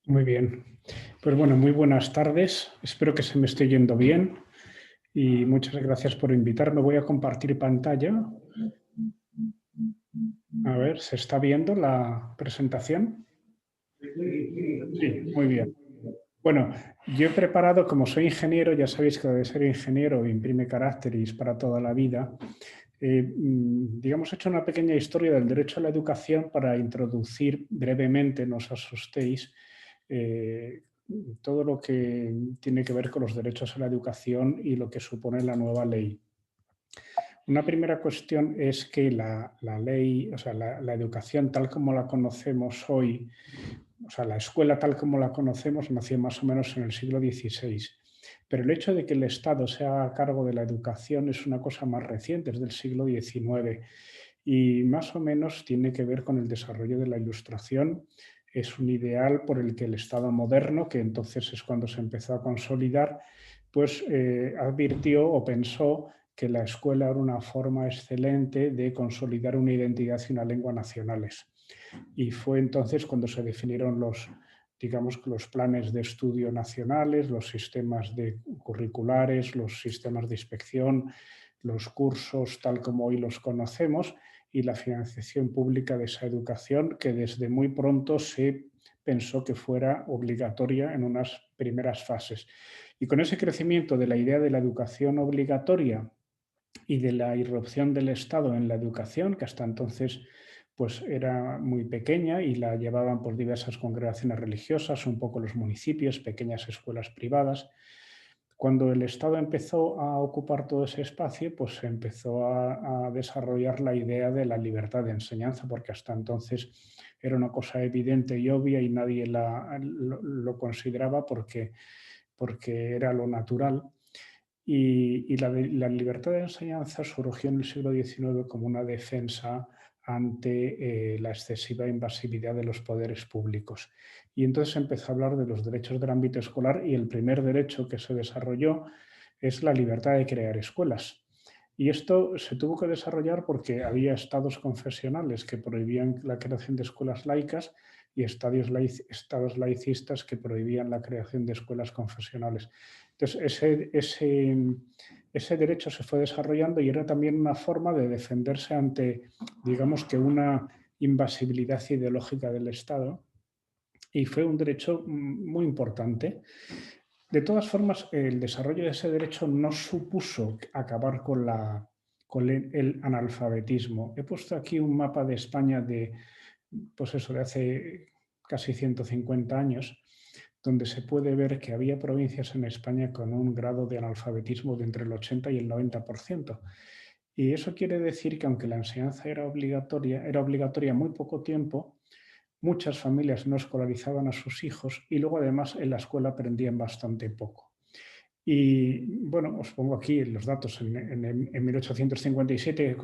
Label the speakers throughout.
Speaker 1: Muy bien. Pues bueno, muy buenas tardes. Espero que se me esté yendo bien y muchas gracias por invitarme. Voy a compartir pantalla. A ver, ¿se está viendo la presentación? Sí, muy bien. Bueno, yo he preparado, como soy ingeniero, ya sabéis que de ser ingeniero imprime caracteres para toda la vida. Digamos, he hecho una pequeña historia del derecho a la educación para introducir brevemente, no os asustéis, eh, todo lo que tiene que ver con los derechos a la educación y lo que supone la nueva ley. Una primera cuestión es que la ley, o sea, la educación tal como la conocemos hoy, o sea, la escuela tal como la conocemos nació más o menos en el siglo XVI. Pero el hecho de que el Estado se haga a cargo de la educación es una cosa más reciente, es del siglo XIX y más o menos tiene que ver con el desarrollo de la Ilustración. Es un ideal por el que el Estado moderno, que entonces es cuando se empezó a consolidar, pues advirtió o pensó que la escuela era una forma excelente de consolidar una identidad y una lengua nacionales. Y fue entonces cuando se definieron digamos, los planes de estudio nacionales, los sistemas curriculares, los sistemas de inspección, los cursos tal como hoy los conocemos y la financiación pública de esa educación que desde muy pronto se pensó que fuera obligatoria en unas primeras fases. Y con ese crecimiento de la idea de la educación obligatoria y de la irrupción del Estado en la educación, que hasta entonces pues era muy pequeña y la llevaban por diversas congregaciones religiosas, un poco los municipios, pequeñas escuelas privadas. Cuando el Estado empezó a ocupar todo ese espacio, pues se empezó a desarrollar la idea de la libertad de enseñanza, porque hasta entonces era una cosa evidente y obvia y nadie lo consideraba porque era lo natural. Y la libertad de enseñanza surgió en el siglo XIX como una defensa ante la excesiva invasividad de los poderes públicos. Y entonces se empezó a hablar de los derechos del ámbito escolar y el primer derecho que se desarrolló es la libertad de crear escuelas. Y esto se tuvo que desarrollar porque había estados confesionales que prohibían la creación de escuelas laicas y estados laicistas que prohibían la creación de escuelas confesionales. Entonces, ese derecho se fue desarrollando y era también una forma de defenderse ante, digamos que, una invasibilidad ideológica del Estado y fue un derecho muy importante. De todas formas, el desarrollo de ese derecho no supuso acabar con el analfabetismo. He puesto aquí un mapa de España pues eso, de hace casi 150 años, donde se puede ver que había provincias en España con un grado de analfabetismo de entre el 80 y el 90%. Y eso quiere decir que aunque la enseñanza era obligatoria muy poco tiempo, muchas familias no escolarizaban a sus hijos y luego además en la escuela aprendían bastante poco. Y bueno, os pongo aquí los datos. En 1857,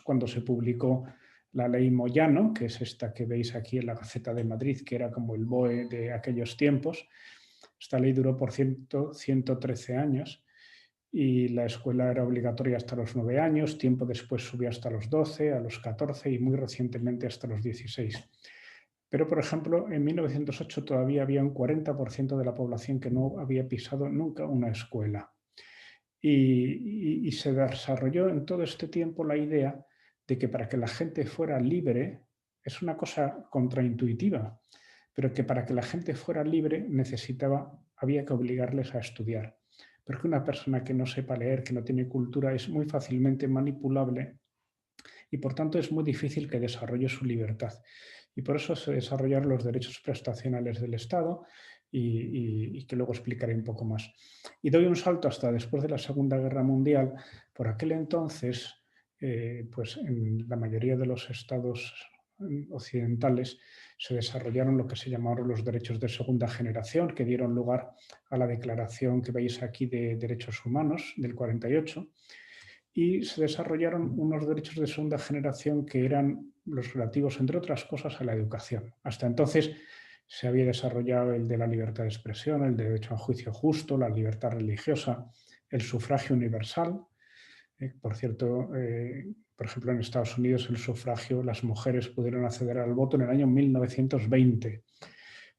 Speaker 1: cuando se publicó la ley Moyano, que es esta que veis aquí en la Gaceta de Madrid, que era como el BOE de aquellos tiempos. Esta ley duró por 113 años y la escuela era obligatoria hasta los 9 años, tiempo después subió hasta los 12, a los 14 y muy recientemente hasta los 16. Pero, por ejemplo, en 1908 todavía había un 40% de la población que no había pisado nunca una escuela. Y se desarrolló en todo este tiempo la idea de que para que la gente fuera libre, es una cosa contraintuitiva, pero que para que la gente fuera libre había que obligarles a estudiar. Porque una persona que no sepa leer, que no tiene cultura, es muy fácilmente manipulable y por tanto es muy difícil que desarrolle su libertad. Y por eso se desarrollaron los derechos prestacionales del Estado y que luego explicaré un poco más. Y doy un salto hasta después de la Segunda Guerra Mundial. Por aquel entonces, pues en la mayoría de los estados occidentales se desarrollaron lo que se llamaron los derechos de segunda generación, que dieron lugar a la declaración que veis aquí de derechos humanos del 48, y se desarrollaron unos derechos de segunda generación que eran los relativos, entre otras cosas, a la educación. Hasta entonces se había desarrollado el de la libertad de expresión, el derecho a un juicio justo, la libertad religiosa, el sufragio universal. Por cierto, por ejemplo, en Estados Unidos el sufragio, las mujeres pudieron acceder al voto en el año 1920.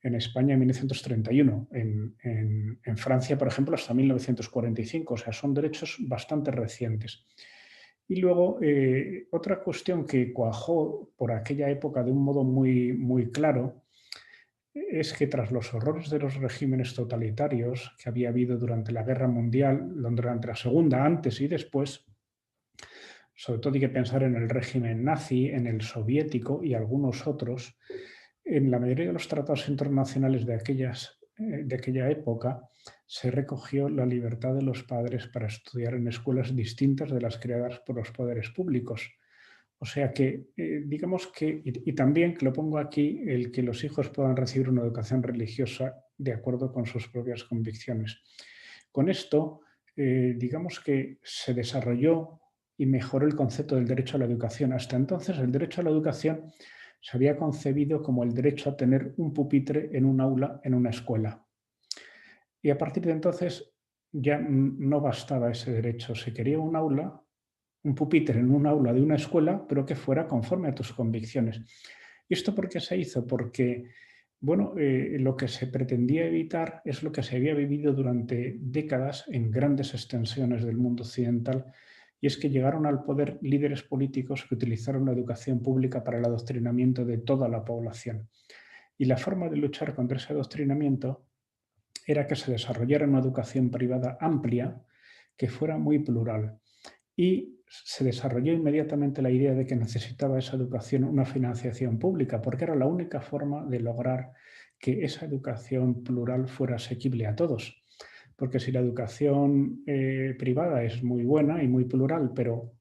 Speaker 1: en España en 1931, en Francia, por ejemplo, hasta 1945, o sea, son derechos bastante recientes. Y luego, otra cuestión que cuajó por aquella época de un modo muy, muy claro es que tras los horrores de los regímenes totalitarios que había habido durante la Guerra Mundial, durante la Segunda, antes y después, sobre todo hay que pensar en el régimen nazi, en el soviético y algunos otros, en la mayoría de los tratados internacionales de aquella época se recogió la libertad de los padres para estudiar en escuelas distintas de las creadas por los poderes públicos. O sea que, digamos que, y también, que lo pongo aquí, el que los hijos puedan recibir una educación religiosa de acuerdo con sus propias convicciones. Con esto, digamos que se desarrolló y mejoró el concepto del derecho a la educación. Hasta entonces, el derecho a la educación se había concebido como el derecho a tener un pupitre en un aula, en una escuela. Y a partir de entonces ya no bastaba ese derecho, se quería un aula, un pupitre en un aula de una escuela, pero que fuera conforme a tus convicciones. ¿Y esto por qué se hizo? Porque, bueno, lo que se pretendía evitar es lo que se había vivido durante décadas en grandes extensiones del mundo occidental, y es que llegaron al poder líderes políticos que utilizaron la educación pública para el adoctrinamiento de toda la población. Y la forma de luchar contra ese adoctrinamiento era que se desarrollara una educación privada amplia que fuera muy plural. Y se desarrolló inmediatamente la idea de que necesitaba esa educación una financiación pública, porque era la única forma de lograr que esa educación plural fuera asequible a todos. Porque si la educación privada es muy buena y muy plural, pero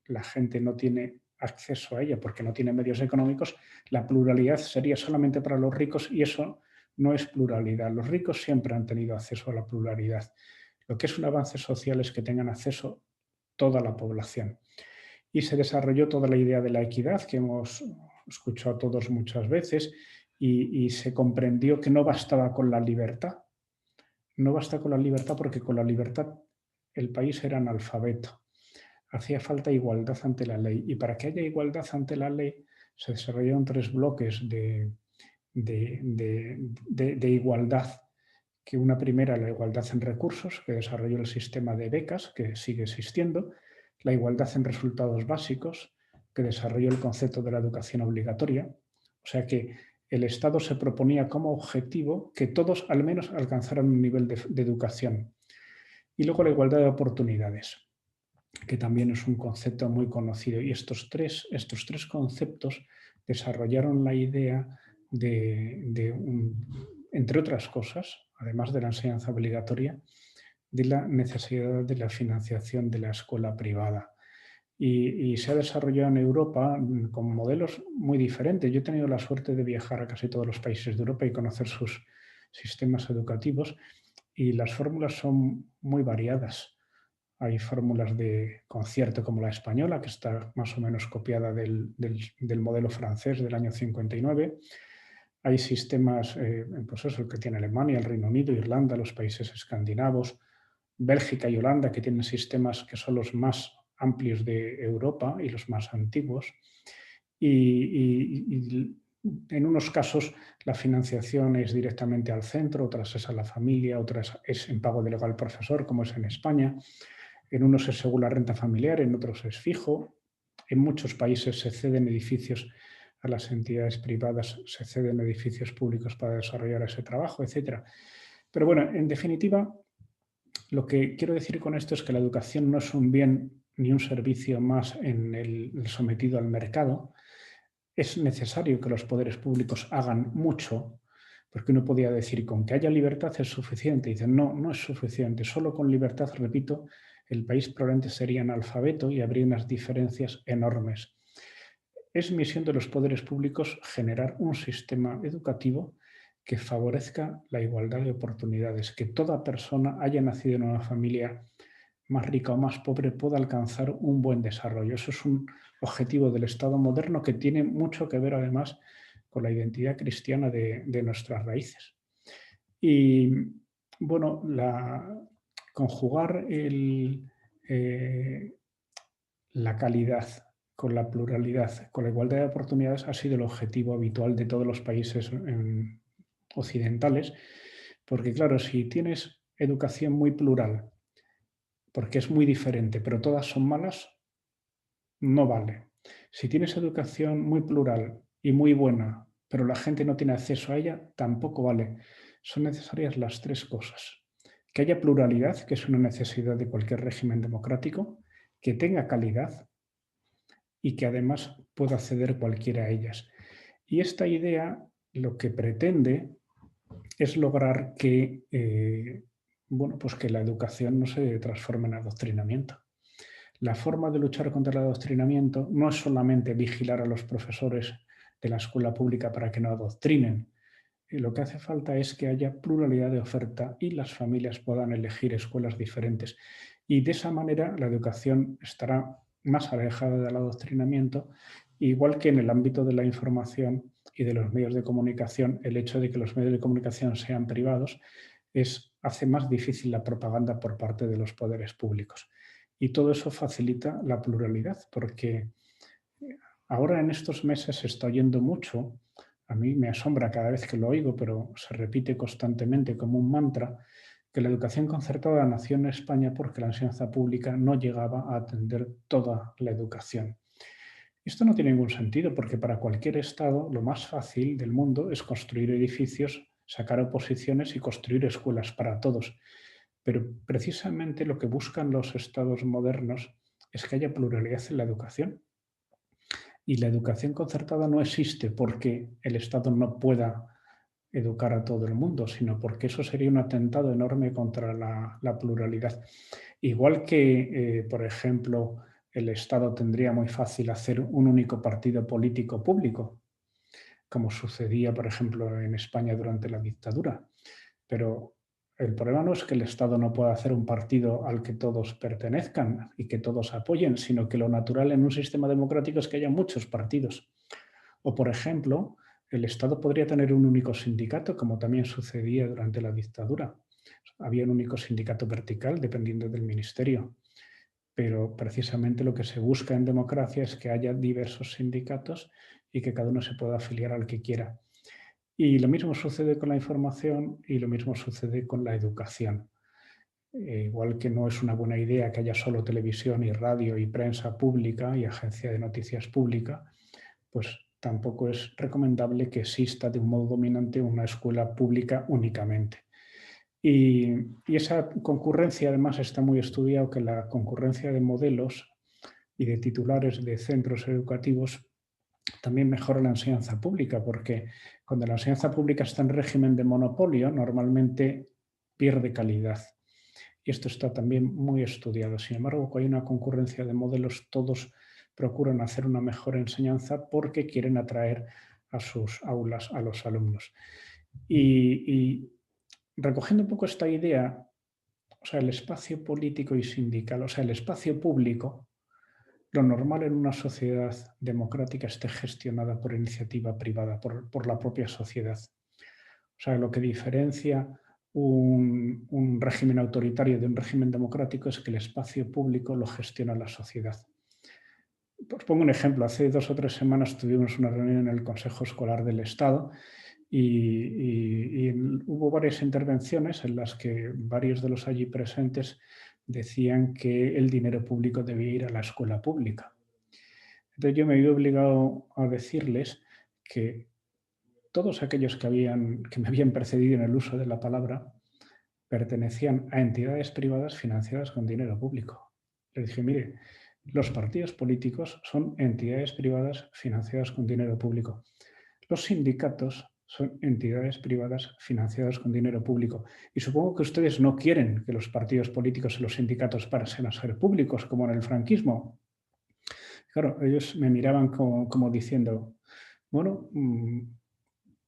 Speaker 1: la gente no tiene acceso a ella porque no tiene medios económicos, la pluralidad sería solamente para los ricos y eso no es pluralidad. Los ricos siempre han tenido acceso a la pluralidad. Lo que es un avance social es que tengan acceso toda la población. Y se desarrolló toda la idea de la equidad que hemos escuchado todos muchas veces y se comprendió que no bastaba con la libertad. No basta con la libertad porque con la libertad el país era analfabeto. Hacía falta igualdad ante la ley y para que haya igualdad ante la ley se desarrollaron tres bloques de igualdad, que una primera, la igualdad en recursos, que desarrolló el sistema de becas, que sigue existiendo, la igualdad en resultados básicos, que desarrolló el concepto de la educación obligatoria, o sea que el Estado se proponía como objetivo que todos al menos alcanzaran un nivel de educación. Y luego la igualdad de oportunidades, que también es un concepto muy conocido. Y estos tres conceptos desarrollaron la idea entre otras cosas, además de la enseñanza obligatoria, de la necesidad de la financiación de la escuela privada. Y se ha desarrollado en Europa con modelos muy diferentes. Yo he tenido la suerte de viajar a casi todos los países de Europa y conocer sus sistemas educativos y las fórmulas son muy variadas. Hay fórmulas de concierto como la española, que está más o menos copiada del modelo francés del año 59. Hay sistemas, pues eso, que tiene Alemania, el Reino Unido, Irlanda, los países escandinavos, Bélgica y Holanda, que tienen sistemas que son los más amplios de Europa y los más antiguos. Y en unos casos la financiación es directamente al centro, otras es a la familia, otras es en pago delegado al profesor, como es en España. En unos es según la renta familiar, en otros es fijo. En muchos países se ceden edificios a las entidades privadas, se ceden edificios públicos para desarrollar ese trabajo, etc. Pero bueno, en definitiva, lo que quiero decir con esto es que la educación no es un bien ni un servicio más en el sometido al mercado. Es necesario que los poderes públicos hagan mucho, porque uno podía decir, con que haya libertad es suficiente. Y dicen, no, no es suficiente. Solo con libertad, repito, el país probablemente sería analfabeto y habría unas diferencias enormes. Es misión de los poderes públicos generar un sistema educativo que favorezca la igualdad de oportunidades, que toda persona, haya nacido en una familia más rica o más pobre, pueda alcanzar un buen desarrollo. Eso es un objetivo del Estado moderno que tiene mucho que ver además con la identidad cristiana de nuestras raíces. Y bueno, conjugar la calidad con la pluralidad, con la igualdad de oportunidades ha sido el objetivo habitual de todos los países occidentales, porque claro, si tienes educación muy plural, porque es muy diferente, pero todas son malas, no vale. Si tienes educación muy plural y muy buena, pero la gente no tiene acceso a ella, tampoco vale. Son necesarias las tres cosas. Que haya pluralidad, que es una necesidad de cualquier régimen democrático, que tenga calidad y que además pueda acceder cualquiera a ellas. Y esta idea lo que pretende es lograr que, bueno, pues que la educación no se transforme en adoctrinamiento. La forma de luchar contra el adoctrinamiento no es solamente vigilar a los profesores de la escuela pública para que no adoctrinen. Lo que hace falta es que haya pluralidad de oferta y las familias puedan elegir escuelas diferentes. Y de esa manera la educación estará más alejada del adoctrinamiento, igual que en el ámbito de la información y de los medios de comunicación, el hecho de que los medios de comunicación sean privados hace más difícil la propaganda por parte de los poderes públicos. Y todo eso facilita la pluralidad, porque ahora en estos meses se está oyendo mucho, a mí me asombra cada vez que lo oigo, pero se repite constantemente como un mantra, que la educación concertada nació en España porque la enseñanza pública no llegaba a atender toda la educación. Esto no tiene ningún sentido porque para cualquier Estado lo más fácil del mundo es construir edificios, sacar oposiciones y construir escuelas para todos. Pero precisamente lo que buscan los Estados modernos es que haya pluralidad en la educación. Y la educación concertada no existe porque el Estado no pueda educar a todo el mundo, sino porque eso sería un atentado enorme contra la pluralidad. Igual que, por ejemplo, el Estado tendría muy fácil hacer un único partido político público, como sucedía, por ejemplo, en España durante la dictadura. Pero el problema no es que el Estado no pueda hacer un partido al que todos pertenezcan y que todos apoyen, sino que lo natural en un sistema democrático es que haya muchos partidos. O, por ejemplo, el Estado podría tener un único sindicato, como también sucedía durante la dictadura. Había un único sindicato vertical dependiendo del ministerio. Pero precisamente lo que se busca en democracia es que haya diversos sindicatos y que cada uno se pueda afiliar al que quiera. Y lo mismo sucede con la información y lo mismo sucede con la educación. Igual que no es una buena idea que haya solo televisión y radio y prensa pública y agencia de noticias pública, pues tampoco es recomendable que exista de un modo dominante una escuela pública únicamente. Y esa concurrencia además está muy estudiado, que la concurrencia de modelos y de titulares de centros educativos también mejora la enseñanza pública, porque cuando la enseñanza pública está en régimen de monopolio, normalmente pierde calidad. Y esto está también muy estudiado. Sin embargo, cuando hay una concurrencia de modelos, todos procuran hacer una mejor enseñanza porque quieren atraer a sus aulas a los alumnos. Y recogiendo un poco esta idea, o sea, el espacio político y sindical, o sea, el espacio público, lo normal en una sociedad democrática esté gestionada por iniciativa privada, por la propia sociedad. O sea, lo que diferencia un régimen autoritario de un régimen democrático es que el espacio público lo gestiona la sociedad. Os pongo un ejemplo. Hace 2 o 3 semanas tuvimos una reunión en el Consejo Escolar del Estado y hubo varias intervenciones en las que varios de los allí presentes decían que el dinero público debía ir a la escuela pública. Entonces yo me vi obligado a decirles que todos aquellos que me habían precedido en el uso de la palabra pertenecían a entidades privadas financiadas con dinero público. Les dije, mire, los partidos políticos son entidades privadas financiadas con dinero público. Los sindicatos son entidades privadas financiadas con dinero público. Y supongo que ustedes no quieren que los partidos políticos y los sindicatos pasen a ser públicos, como en el franquismo. Claro, ellos me miraban como diciendo, bueno,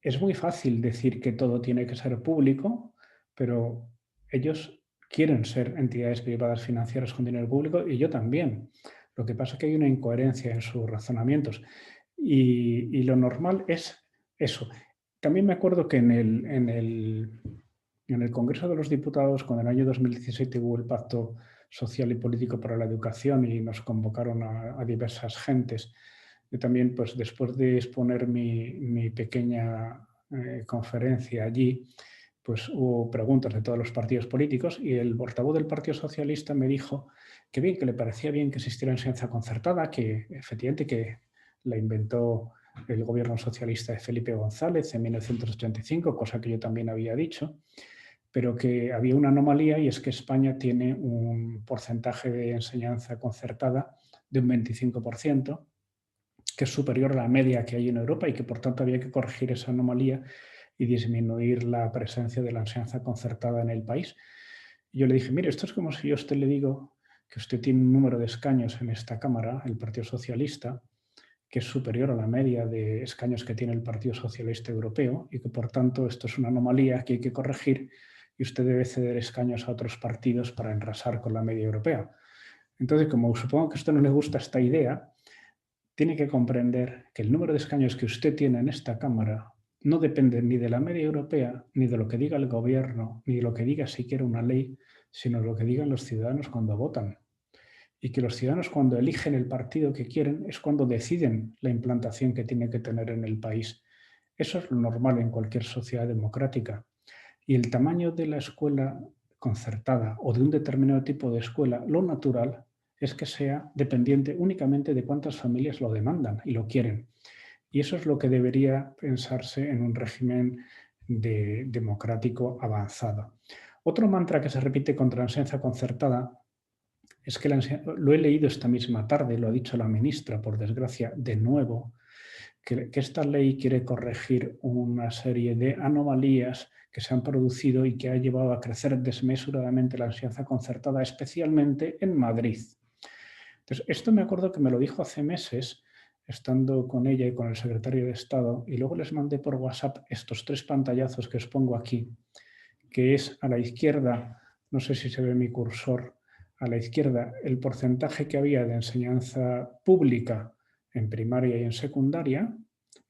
Speaker 1: es muy fácil decir que todo tiene que ser público, pero ellos quieren ser entidades privadas financieras con dinero público y yo también. Lo que pasa es que hay una incoherencia en sus razonamientos y lo normal es eso. También me acuerdo que en el Congreso de los Diputados, cuando en el año 2017 hubo el Pacto Social y Político para la Educación y nos convocaron a diversas gentes, yo también, pues después de exponer mi pequeña conferencia allí, pues hubo preguntas de todos los partidos políticos y el portavoz del Partido Socialista me dijo que bien, que le parecía bien que existiera enseñanza concertada, que efectivamente que la inventó el gobierno socialista de Felipe González en 1985, cosa que yo también había dicho, pero que había una anomalía y es que España tiene un porcentaje de enseñanza concertada de un 25%, que es superior a la media que hay en Europa y que por tanto había que corregir esa anomalía y disminuir la presencia de la enseñanza concertada en el país. Y yo le dije, mire, esto es como si yo a usted le digo que usted tiene un número de escaños en esta Cámara, el Partido Socialista, que es superior a la media de escaños que tiene el Partido Socialista Europeo y que por tanto esto es una anomalía que hay que corregir y usted debe ceder escaños a otros partidos para enrasar con la media europea. Entonces, como supongo que a usted no le gusta esta idea, tiene que comprender que el número de escaños que usted tiene en esta Cámara no depende ni de la media europea, ni de lo que diga el gobierno, ni de lo que diga siquiera una ley, sino de lo que digan los ciudadanos cuando votan. Y que los ciudadanos cuando eligen el partido que quieren es cuando deciden la implantación que tiene que tener en el país. Eso es lo normal en cualquier sociedad democrática. Y el tamaño de la escuela concertada o de un determinado tipo de escuela, lo natural es que sea dependiente únicamente de cuántas familias lo demandan y lo quieren. Y eso es lo que debería pensarse en un régimen democrático avanzado. Otro mantra que se repite contra la enseñanza concertada es que lo he leído esta misma tarde, lo ha dicho la ministra, por desgracia, de nuevo, que esta ley quiere corregir una serie de anomalías que se han producido y que ha llevado a crecer desmesuradamente la enseñanza concertada, especialmente en Madrid. Entonces, esto me acuerdo que me lo dijo hace meses, estando con ella y con el secretario de Estado, y luego les mandé por WhatsApp estos 3 pantallazos que os pongo aquí, que es a la izquierda, no sé si se ve mi cursor, a la izquierda el porcentaje que había de enseñanza pública en primaria y en secundaria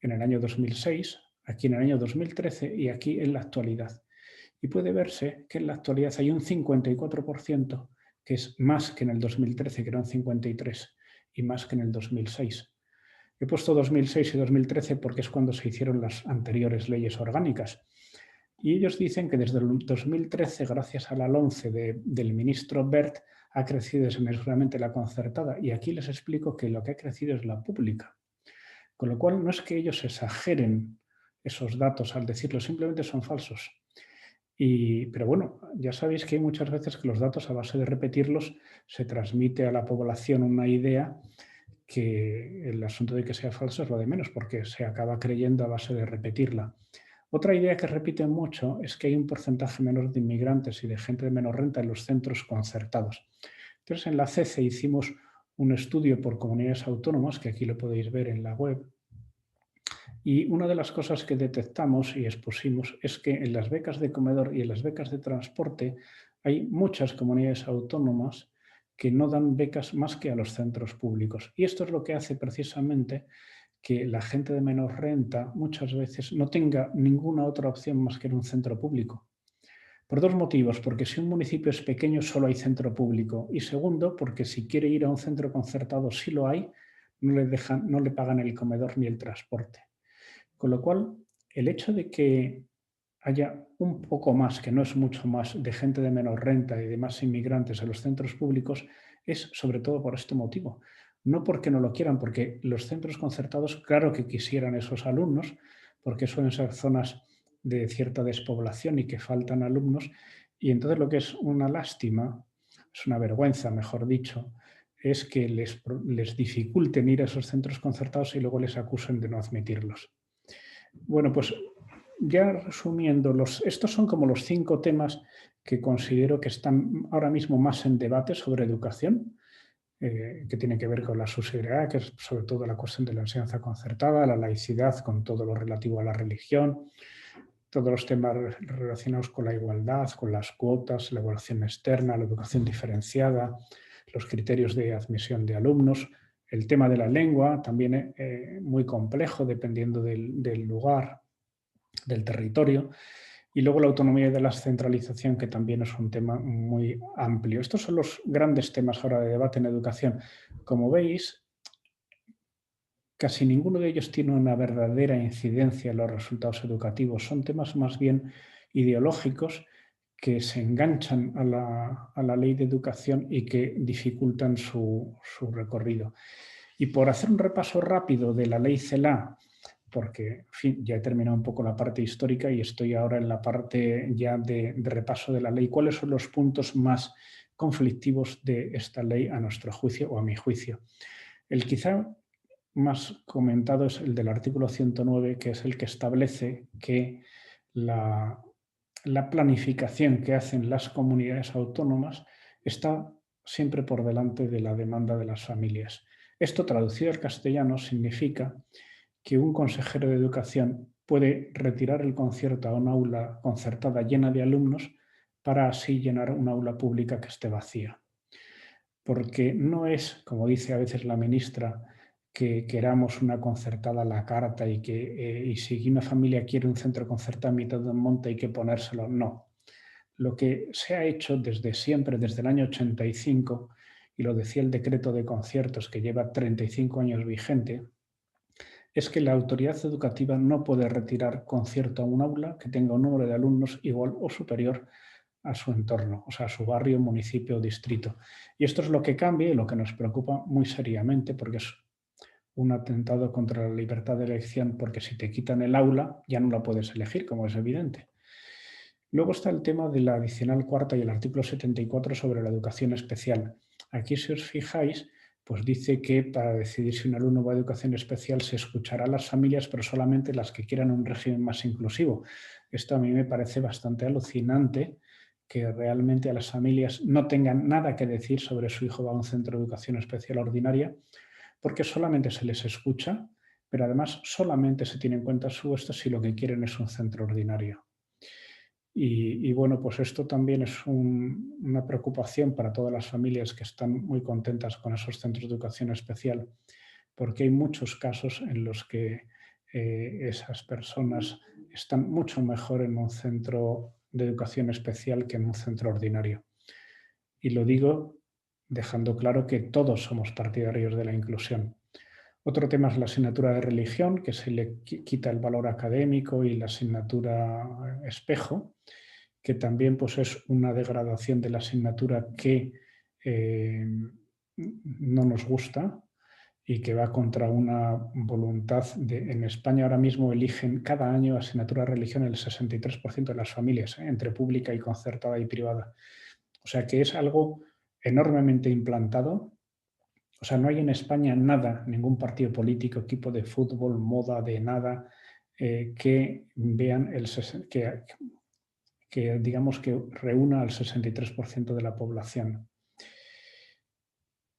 Speaker 1: en el año 2006, aquí en el año 2013 y aquí en la actualidad. Y puede verse que en la actualidad hay un 54%, que es más que en el 2013, que era un 53%, y más que en el 2006. He puesto 2006 y 2013 porque es cuando se hicieron las anteriores leyes orgánicas. Y ellos dicen que desde el 2013, gracias a la LOMCE del ministro Wert, ha crecido desmesuradamente la concertada. Y aquí les explico que lo que ha crecido es la pública. Con lo cual, no es que ellos exageren esos datos al decirlo, simplemente son falsos. Pero bueno, ya sabéis que hay muchas veces que los datos, a base de repetirlos, se transmite a la población una idea que el asunto de que sea falso es lo de menos, porque se acaba creyendo a base de repetirla. Otra idea que repiten mucho es que hay un porcentaje menor de inmigrantes y de gente de menor renta en los centros concertados. Entonces, en la CECE hicimos un estudio por comunidades autónomas, que aquí lo podéis ver en la web, y una de las cosas que detectamos y expusimos es que en las becas de comedor y en las becas de transporte hay muchas comunidades autónomas que no dan becas más que a los centros públicos. Y esto es lo que hace precisamente que la gente de menor renta muchas veces no tenga ninguna otra opción más que en un centro público. Por 2 motivos, porque si un municipio es pequeño solo hay centro público y segundo, porque si quiere ir a un centro concertado sí lo hay, no le pagan el comedor ni el transporte. Con lo cual, el hecho de que haya un poco más, que no es mucho más, de gente de menor renta y de más inmigrantes en los centros públicos es sobre todo por este motivo. No porque no lo quieran, porque los centros concertados, claro que quisieran esos alumnos, porque suelen ser zonas de cierta despoblación y que faltan alumnos. Y entonces lo que es una lástima, es una vergüenza, mejor dicho, es que les dificulten ir a esos centros concertados y luego les acusen de no admitirlos. Bueno, pues ya resumiendo, estos son como los 5 temas que considero que están ahora mismo más en debate sobre educación, que tienen que ver con la subsidiariedad, que es sobre todo la cuestión de la enseñanza concertada, la laicidad con todo lo relativo a la religión, todos los temas relacionados con la igualdad, con las cuotas, la evaluación externa, la educación diferenciada, los criterios de admisión de alumnos, el tema de la lengua, también muy complejo dependiendo del lugar, del territorio, y luego la autonomía de la descentralización, que también es un tema muy amplio. Estos son los grandes temas ahora de debate en educación. Como veis, casi ninguno de ellos tiene una verdadera incidencia en los resultados educativos. Son temas más bien ideológicos que se enganchan a la ley de educación y que dificultan su recorrido. Y por hacer un repaso rápido de la ley CELA, porque en fin, ya he terminado un poco la parte histórica y estoy ahora en la parte ya de repaso de la ley. ¿Cuáles son los puntos más conflictivos de esta ley a nuestro juicio o a mi juicio? El quizá más comentado es el del artículo 109, que es el que establece que la planificación que hacen las comunidades autónomas está siempre por delante de la demanda de las familias. Esto, traducido al castellano, significa que un consejero de educación puede retirar el concierto a un aula concertada llena de alumnos para así llenar una aula pública que esté vacía. Porque no es, como dice a veces la ministra, que queramos una concertada a la carta y que y si una familia quiere un centro concertado a mitad de un monte hay que ponérselo. No. Lo que se ha hecho desde siempre, desde el año 85, y lo decía el decreto de conciertos que lleva 35 años vigente, es que la autoridad educativa no puede retirar concierto a un aula que tenga un número de alumnos igual o superior a su entorno, o sea, a su barrio, municipio o distrito. Y esto es lo que cambia y lo que nos preocupa muy seriamente, porque es un atentado contra la libertad de elección, porque si te quitan el aula ya no la puedes elegir, como es evidente. Luego está el tema de la adicional cuarta y el artículo 74 sobre la educación especial. Aquí, si os fijáis, pues dice que para decidir si un alumno va a educación especial se escuchará a las familias, pero solamente las que quieran un régimen más inclusivo. Esto a mí me parece bastante alucinante, que realmente a las familias no tengan nada que decir sobre su hijo va a un centro de educación especial ordinaria, porque solamente se les escucha, pero además solamente se tiene en cuenta su esto si lo que quieren es un centro ordinario. Y bueno, pues esto también es una preocupación para todas las familias que están muy contentas con esos centros de educación especial, porque hay muchos casos en los que esas personas están mucho mejor en un centro de educación especial que en un centro ordinario. Y lo digo dejando claro que todos somos partidarios de la inclusión. Otro tema es la asignatura de religión, que se le quita el valor académico, y la asignatura espejo, que también pues, es una degradación de la asignatura que no nos gusta y que va contra una voluntad en España ahora mismo eligen cada año asignatura de religión el 63% de las familias, entre pública y concertada y privada. O sea que es algo enormemente implantado. O sea, no hay en España nada, ningún partido político, equipo de fútbol, moda, de nada, que vean que digamos que reúna al 63% de la población.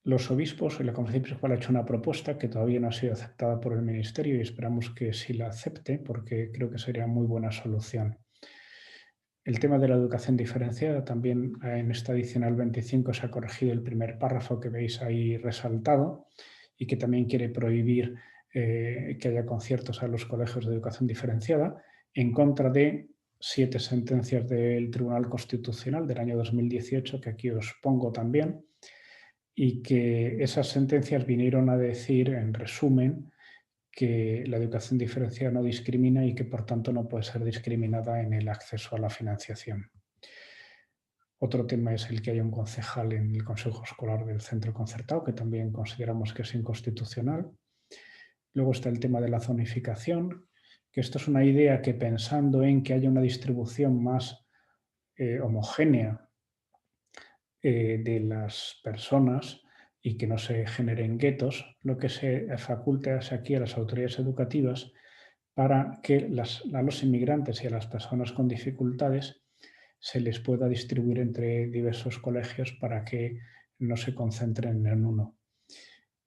Speaker 1: Los obispos, la Conferencia Episcopal ha hecho una propuesta que todavía no ha sido aceptada por el Ministerio y esperamos que sí la acepte porque creo que sería muy buena solución. El tema de la educación diferenciada, también en esta adicional 25 se ha corregido el primer párrafo que veis ahí resaltado y que también quiere prohibir que haya conciertos a los colegios de educación diferenciada, en contra de 7 sentencias del Tribunal Constitucional del año 2018, que aquí os pongo también, y que esas sentencias vinieron a decir, en resumen, que la educación diferenciada no discrimina y que por tanto no puede ser discriminada en el acceso a la financiación. Otro tema es el que haya un concejal en el consejo escolar del centro concertado, que también consideramos que es inconstitucional. Luego está el tema de la zonificación, que esto es una idea que, pensando en que haya una distribución más homogénea de las personas y que no se generen guetos, lo que se faculta es aquí a las autoridades educativas para que a los inmigrantes y a las personas con dificultades se les pueda distribuir entre diversos colegios para que no se concentren en uno.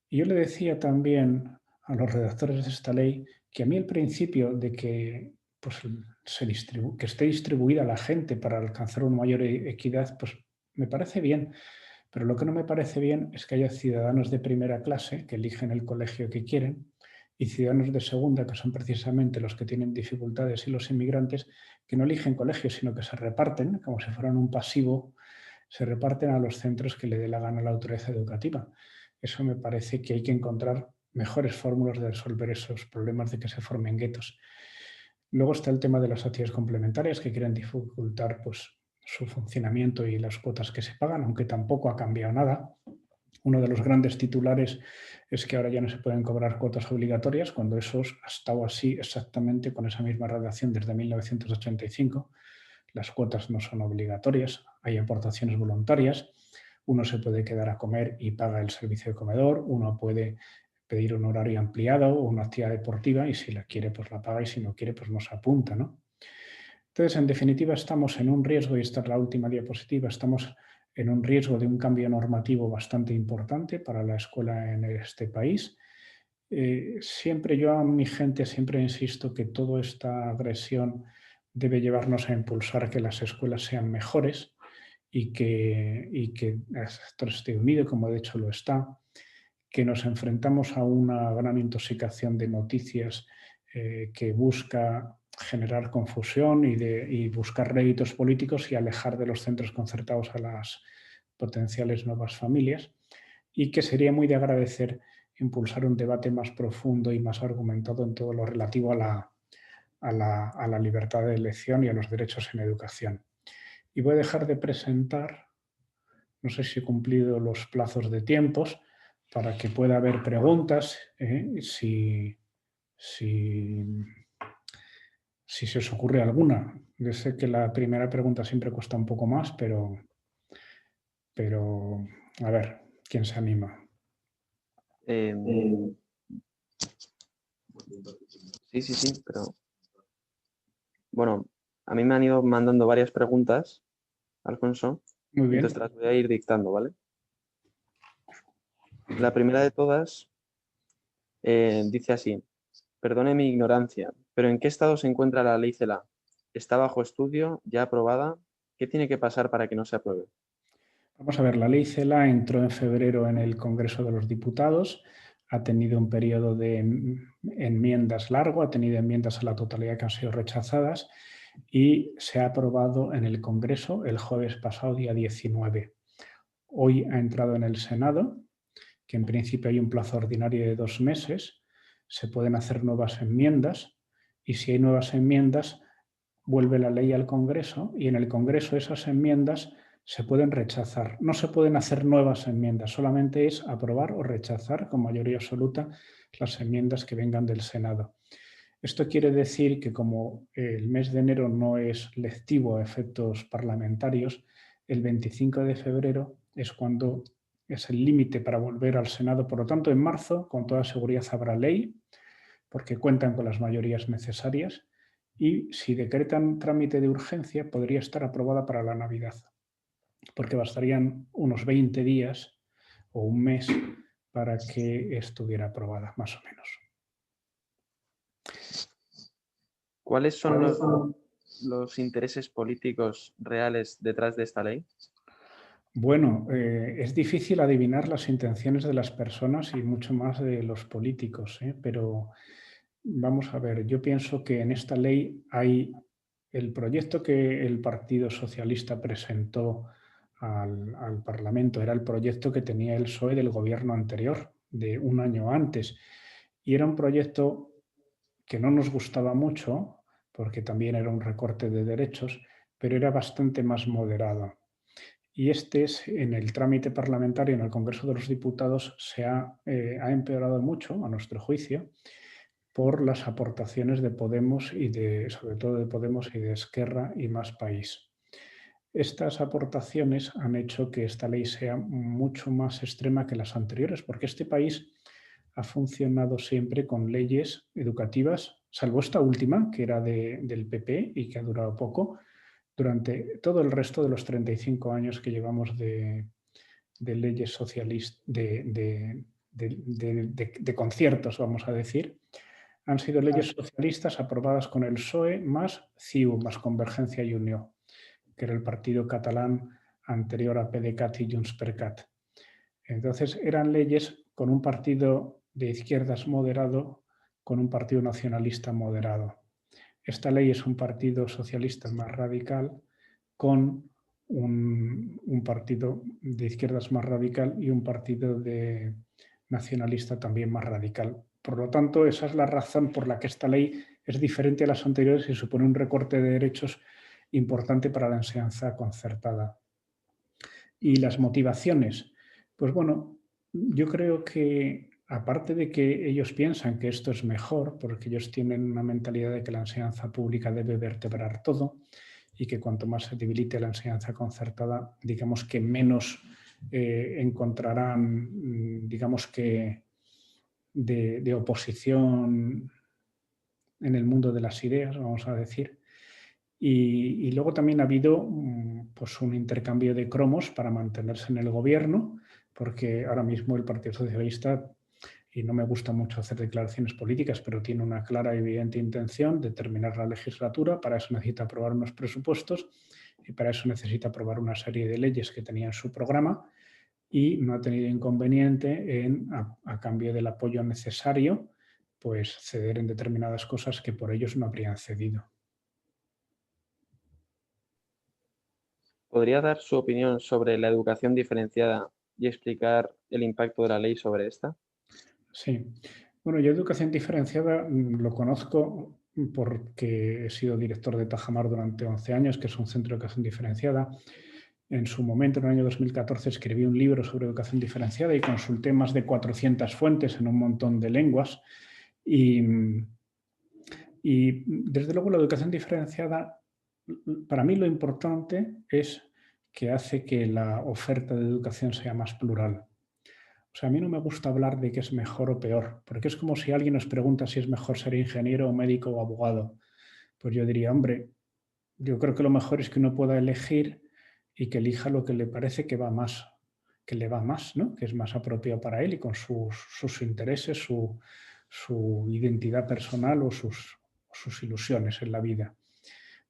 Speaker 1: Y yo le decía también a los redactores de esta ley que a mí el principio de que, pues, que esté distribuida la gente para alcanzar una mayor equidad, pues me parece bien, pero lo que no me parece bien es que haya ciudadanos de primera clase que eligen el colegio que quieren y ciudadanos de segunda, que son precisamente los que tienen dificultades y los inmigrantes, que no eligen colegios, sino que se reparten, como si fueran un pasivo, se reparten a los centros que le dé la gana a la autoridad educativa. Eso me parece que hay que encontrar mejores fórmulas de resolver esos problemas de que se formen guetos. Luego está el tema de las actividades complementarias que quieren dificultar pues, su funcionamiento y las cuotas que se pagan, aunque tampoco ha cambiado nada. Uno de los grandes titulares es que ahora ya no se pueden cobrar cuotas obligatorias, cuando eso ha estado así exactamente con esa misma redacción desde 1985. Las cuotas no son obligatorias, hay aportaciones voluntarias. Uno se puede quedar a comer y paga el servicio de comedor, uno puede pedir un horario ampliado o una actividad deportiva y si la quiere pues la paga y si no quiere pues no se apunta, ¿no? Entonces, en definitiva, estamos en un riesgo, y esta es la última diapositiva, estamos en un riesgo de un cambio normativo bastante importante para la escuela en este país. Siempre yo a mi gente siempre insisto que toda esta agresión debe llevarnos a impulsar que las escuelas sean mejores y que el sector esté unido, como de hecho lo está, que nos enfrentamos a una gran intoxicación de noticias que busca generar confusión y buscar réditos políticos y alejar de los centros concertados a las potenciales nuevas familias, y que sería muy de agradecer impulsar un debate más profundo y más argumentado en todo lo relativo a la libertad de elección y a los derechos en educación. Y voy a dejar de presentar, no sé si he cumplido los plazos de tiempos, para que pueda haber preguntas, si se os ocurre alguna. Yo sé que la primera pregunta siempre cuesta un poco más, pero a ver, ¿quién se anima?
Speaker 2: Sí, pero bueno, a mí me han ido mandando varias preguntas, Alfonso.
Speaker 1: Muy bien.
Speaker 2: Entonces te las voy a ir dictando, ¿vale? La primera de todas dice así: perdone mi ignorancia, pero ¿en qué estado se encuentra la ley CELA? ¿Está bajo estudio, ya aprobada? ¿Qué tiene que pasar para que no se apruebe?
Speaker 1: Vamos a ver, la ley CELA entró en febrero en el Congreso de los Diputados, ha tenido un periodo de enmiendas largo, ha tenido enmiendas a la totalidad que han sido rechazadas y se ha aprobado en el Congreso el jueves pasado, día 19. Hoy ha entrado en el Senado, que en principio hay un plazo ordinario de 2 meses, se pueden hacer nuevas enmiendas y si hay nuevas enmiendas vuelve la ley al Congreso y en el Congreso esas enmiendas se pueden rechazar. No se pueden hacer nuevas enmiendas, solamente es aprobar o rechazar con mayoría absoluta las enmiendas que vengan del Senado. Esto quiere decir que como el mes de enero no es lectivo a efectos parlamentarios, el 25 de febrero es cuando es el límite para volver al Senado. Por lo tanto, en marzo, con toda seguridad, habrá ley, porque cuentan con las mayorías necesarias, y si decretan trámite de urgencia, podría estar aprobada para la Navidad, porque bastarían unos 20 días o un mes para que estuviera aprobada, más o menos.
Speaker 2: ¿Cuáles son los intereses políticos reales detrás de esta ley?
Speaker 1: Bueno, es difícil adivinar las intenciones de las personas y mucho más de los políticos, pero vamos a ver, yo pienso que en esta ley hay el proyecto que el Partido Socialista presentó al Parlamento, era el proyecto que tenía el PSOE del gobierno anterior, de un año antes, y era un proyecto que no nos gustaba mucho, porque también era un recorte de derechos, pero era bastante más moderado. Y este es, en el trámite parlamentario en el Congreso de los Diputados, se ha empeorado mucho, a nuestro juicio, por las aportaciones de Podemos y sobre todo de Podemos y de Esquerra y Más País. Estas aportaciones han hecho que esta ley sea mucho más extrema que las anteriores, porque este país ha funcionado siempre con leyes educativas, salvo esta última, que era del PP y que ha durado poco, durante todo el resto de los 35 años que llevamos de leyes socialistas, de conciertos, vamos a decir, han sido leyes socialistas aprobadas con el PSOE más CiU, más Convergencia i Unió, que era el partido catalán anterior a PDeCAT y JxCat. Entonces eran leyes con un partido de izquierdas moderado, con un partido nacionalista moderado. Esta ley es un partido socialista más radical con un partido de izquierdas más radical y un partido de nacionalista también más radical. Por lo tanto, esa es la razón por la que esta ley es diferente a las anteriores y supone un recorte de derechos importante para la enseñanza concertada. Y las motivaciones, pues bueno, yo creo que aparte de que ellos piensan que esto es mejor, porque ellos tienen una mentalidad de que la enseñanza pública debe vertebrar todo y que cuanto más se debilite la enseñanza concertada, digamos que menos encontrarán, digamos que, de oposición en el mundo de las ideas, vamos a decir. Y luego también ha habido pues un intercambio de cromos para mantenerse en el gobierno, porque ahora mismo el Partido Socialista, y no me gusta mucho hacer declaraciones políticas, pero tiene una clara y evidente intención de terminar la legislatura. Para eso necesita aprobar unos presupuestos y para eso necesita aprobar una serie de leyes que tenía en su programa y no ha tenido inconveniente en, a cambio del apoyo necesario, pues ceder en determinadas cosas que por ellos no habrían cedido.
Speaker 2: ¿Podría dar su opinión sobre la educación diferenciada y explicar el impacto de la ley sobre esta?
Speaker 1: Sí. Bueno, yo educación diferenciada lo conozco porque he sido director de Tajamar durante 11 años, que es un centro de educación diferenciada. En su momento, en el año 2014, escribí un libro sobre educación diferenciada y consulté más de 400 fuentes en un montón de lenguas. Y desde luego la educación diferenciada, para mí lo importante es que hace que la oferta de educación sea más plural. O sea, a mí no me gusta hablar de qué es mejor o peor, porque es como si alguien nos pregunta si es mejor ser ingeniero o médico o abogado. Pues yo diría, hombre, yo creo que lo mejor es que uno pueda elegir y que elija lo que le parece que va más, que le va más, ¿no? Que es más apropiado para él y con sus intereses, su identidad personal o sus ilusiones en la vida.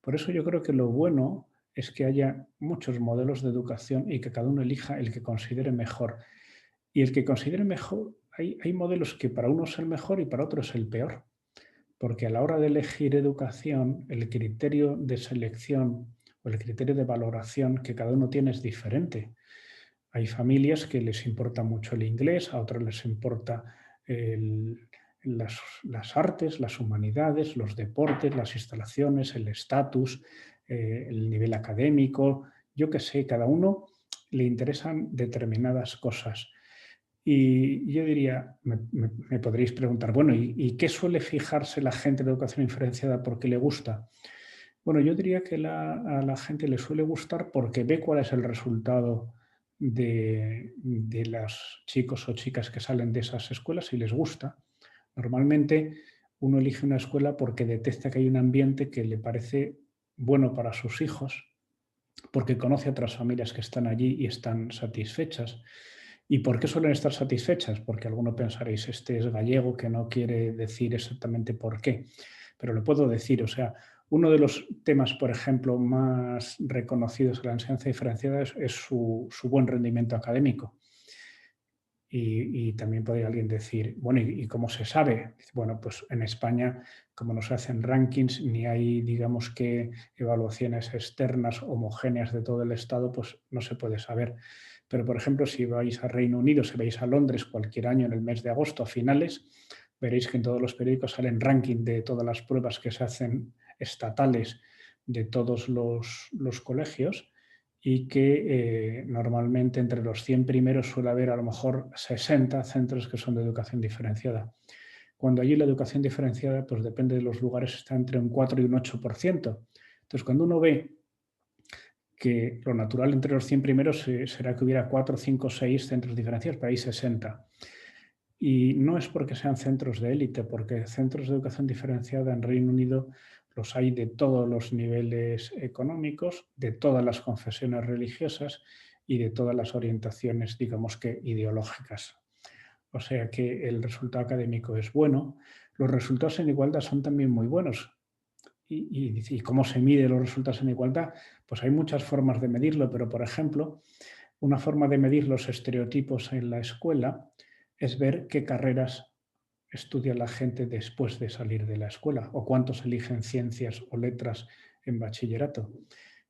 Speaker 1: Por eso yo creo que lo bueno es que haya muchos modelos de educación y que cada uno elija el que considere mejor. Y el que considere mejor, hay modelos que para uno es el mejor y para otro es el peor. Porque a la hora de elegir educación, el criterio de selección o el criterio de valoración que cada uno tiene es diferente. Hay familias que les importa mucho el inglés, a otras les importa las artes, las humanidades, los deportes, las instalaciones, el estatus, el nivel académico. Yo qué sé, cada uno le interesan determinadas cosas. Y yo diría, me podréis preguntar, bueno, ¿y qué suele fijarse la gente de educación diferenciada porque le gusta? Bueno, yo diría que a la gente le suele gustar porque ve cuál es el resultado de los chicos o chicas que salen de esas escuelas y les gusta. Normalmente uno elige una escuela porque detecta que hay un ambiente que le parece bueno para sus hijos, porque conoce a otras familias que están allí y están satisfechas. ¿Y por qué suelen estar satisfechas? Porque alguno pensaréis, este es gallego, que no quiere decir exactamente por qué. Pero lo puedo decir, o sea, uno de los temas, por ejemplo, más reconocidos de la enseñanza diferenciada es su buen rendimiento académico. Y también podría alguien decir, bueno, ¿y cómo se sabe? Bueno, pues en España, como no se hacen rankings, ni hay, digamos que, evaluaciones externas homogéneas de todo el Estado, pues no se puede saber. Pero, por ejemplo, si vais a Reino Unido, si vais a Londres cualquier año en el mes de agosto, a finales, veréis que en todos los periódicos salen ranking de todas las pruebas que se hacen estatales de todos los colegios y que normalmente entre los 100 primeros suele haber a lo mejor 60 centros que son de educación diferenciada. Cuando allí la educación diferenciada, pues depende de los lugares, está entre un 4 y un 8%. Entonces, cuando uno ve que lo natural entre los 100 primeros será que hubiera 4, 5, 6 centros diferenciados, pero hay 60. Y no es porque sean centros de élite, porque centros de educación diferenciada en Reino Unido los hay de todos los niveles económicos, de todas las confesiones religiosas y de todas las orientaciones, digamos que ideológicas. O sea que el resultado académico es bueno. Los resultados en igualdad son también muy buenos. ¿Y cómo se mide los resultados en igualdad? Pues hay muchas formas de medirlo, pero por ejemplo, una forma de medir los estereotipos en la escuela es ver qué carreras estudia la gente después de salir de la escuela o cuántos eligen ciencias o letras en bachillerato.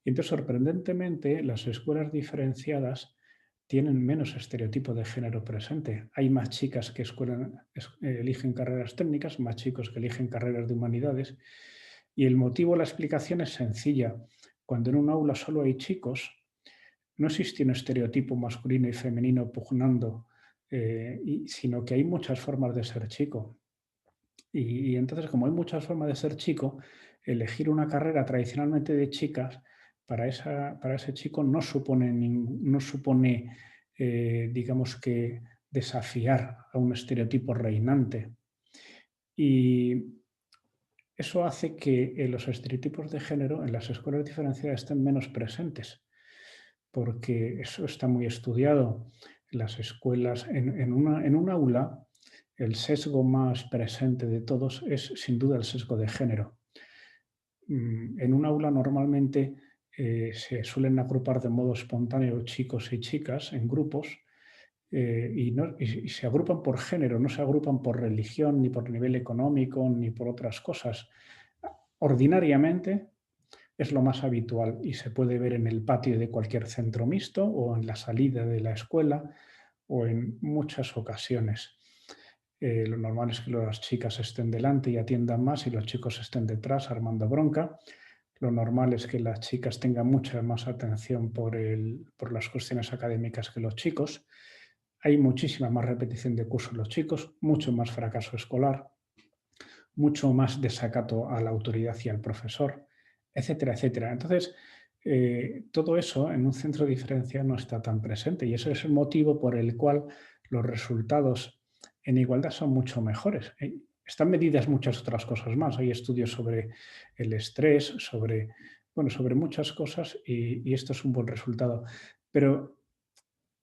Speaker 1: Y entonces, sorprendentemente, las escuelas diferenciadas tienen menos estereotipo de género presente. Hay más chicas que eligen carreras técnicas, más chicos que eligen carreras de humanidades. Y el motivo, la explicación es sencilla. Cuando en un aula solo hay chicos, no existe un estereotipo masculino y femenino pugnando, sino que hay muchas formas de ser chico. Y entonces, como hay muchas formas de ser chico, elegir una carrera tradicionalmente de chicas para ese chico no supone digamos que, desafiar a un estereotipo reinante. Y eso hace que los estereotipos de género en las escuelas diferenciadas estén menos presentes, porque eso está muy estudiado. Las escuelas, en un aula, el sesgo más presente de todos es sin duda el sesgo de género. En un aula normalmente se suelen agrupar de modo espontáneo chicos y chicas en grupos y se agrupan por género, no se agrupan por religión, ni por nivel económico, ni por otras cosas. Ordinariamente es lo más habitual y se puede ver en el patio de cualquier centro mixto o en la salida de la escuela o en muchas ocasiones. Lo normal es que las chicas estén delante y atiendan más y los chicos estén detrás armando bronca. Lo normal es que las chicas tengan mucha más atención por las cuestiones académicas que los chicos. Hay muchísima más repetición de curso en los chicos, mucho más fracaso escolar, mucho más desacato a la autoridad y al profesor, etcétera, etcétera. Entonces, todo eso en un centro diferenciado no está tan presente y ese es el motivo por el cual los resultados en igualdad son mucho mejores. Están medidas muchas otras cosas más. Hay estudios sobre el estrés, sobre muchas cosas y esto es un buen resultado. Pero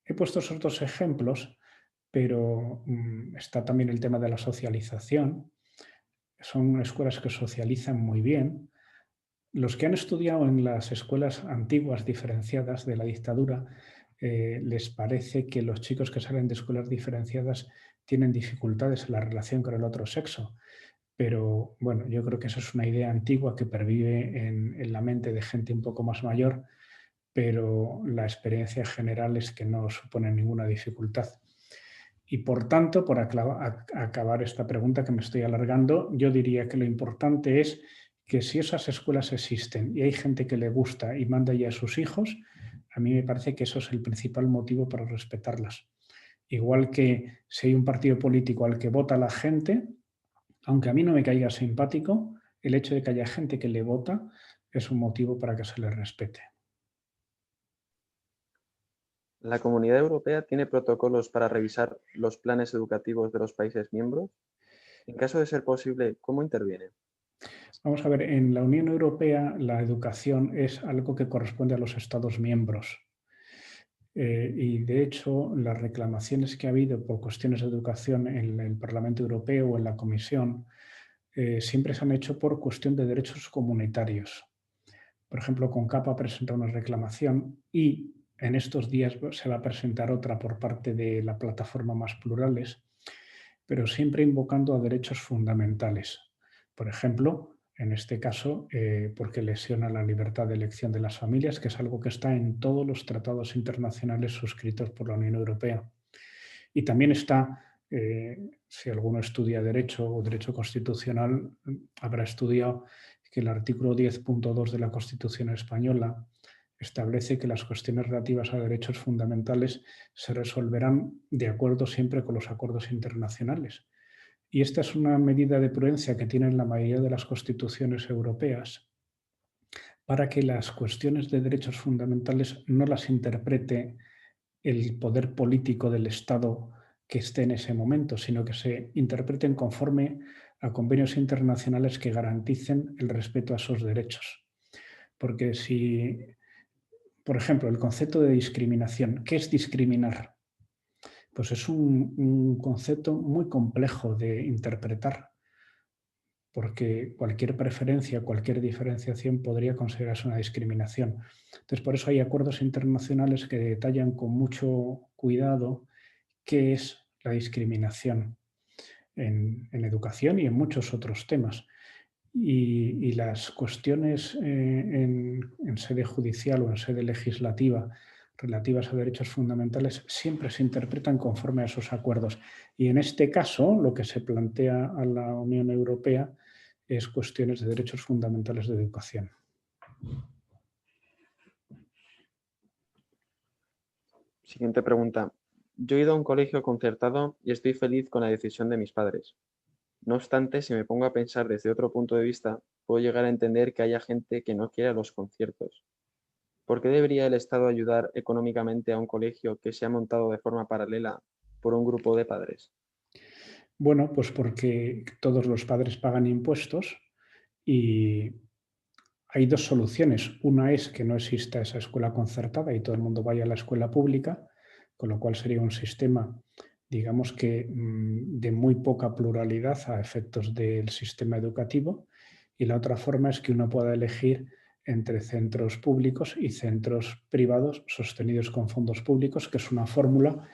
Speaker 1: he puesto esos dos ejemplos, pero está también el tema de la socialización. Son escuelas que socializan muy bien. Los que han estudiado en las escuelas antiguas diferenciadas de la dictadura, les parece que los chicos que salen de escuelas diferenciadas tienen dificultades en la relación con el otro sexo. Pero bueno, yo creo que eso es una idea antigua que pervive en la mente de gente un poco más mayor, pero la experiencia general es que no supone ninguna dificultad. Y por tanto, por acabar esta pregunta que me estoy alargando, yo diría que lo importante es que si esas escuelas existen y hay gente que le gusta y manda ya a sus hijos, a mí me parece que eso es el principal motivo para respetarlas. Igual que si hay un partido político al que vota la gente, aunque a mí no me caiga simpático, el hecho de que haya gente que le vota es un motivo para que se le respete.
Speaker 2: ¿La Comunidad Europea tiene protocolos para revisar los planes educativos de los países miembros? En caso de ser posible, ¿cómo interviene?
Speaker 1: Vamos a ver, en la Unión Europea la educación es algo que corresponde a los Estados miembros. Y de hecho, las reclamaciones que ha habido por cuestiones de educación en el Parlamento Europeo o en la Comisión siempre se han hecho por cuestión de derechos comunitarios. Por ejemplo, CONCAP ha presentado una reclamación y en estos días se va a presentar otra por parte de la plataforma Más Plurales, pero siempre invocando a derechos fundamentales. Por ejemplo, en este caso, porque lesiona la libertad de elección de las familias, que es algo que está en todos los tratados internacionales suscritos por la Unión Europea. Y también está, si alguno estudia Derecho o Derecho Constitucional, habrá estudiado que el artículo 10.2 de la Constitución española establece que las cuestiones relativas a derechos fundamentales se resolverán de acuerdo siempre con los acuerdos internacionales. Y esta es una medida de prudencia que tienen la mayoría de las constituciones europeas para que las cuestiones de derechos fundamentales no las interprete el poder político del Estado que esté en ese momento, sino que se interpreten conforme a convenios internacionales que garanticen el respeto a esos derechos. Porque si, por ejemplo, el concepto de discriminación, ¿qué es discriminar? Pues es un concepto muy complejo de interpretar, porque cualquier preferencia, cualquier diferenciación podría considerarse una discriminación. Entonces, por eso hay acuerdos internacionales que detallan con mucho cuidado qué es la discriminación en educación y en muchos otros temas. Y las cuestiones en sede judicial o en sede legislativa relativas a derechos fundamentales siempre se interpretan conforme a esos acuerdos. Y en este caso, lo que se plantea a la Unión Europea es cuestiones de derechos fundamentales de educación.
Speaker 2: Siguiente pregunta. Yo he ido a un colegio concertado y estoy feliz con la decisión de mis padres. No obstante, si me pongo a pensar desde otro punto de vista, puedo llegar a entender que haya gente que no quiera los conciertos. ¿Por qué debería el Estado ayudar económicamente a un colegio que se ha montado de forma paralela por un grupo de padres?
Speaker 1: Bueno, pues porque todos los padres pagan impuestos y hay dos soluciones. Una es que no exista esa escuela concertada y todo el mundo vaya a la escuela pública, con lo cual sería un sistema, digamos que de muy poca pluralidad a efectos del sistema educativo. Y la otra forma es que uno pueda elegir entre centros públicos y centros privados sostenidos con fondos públicos, que es una fórmula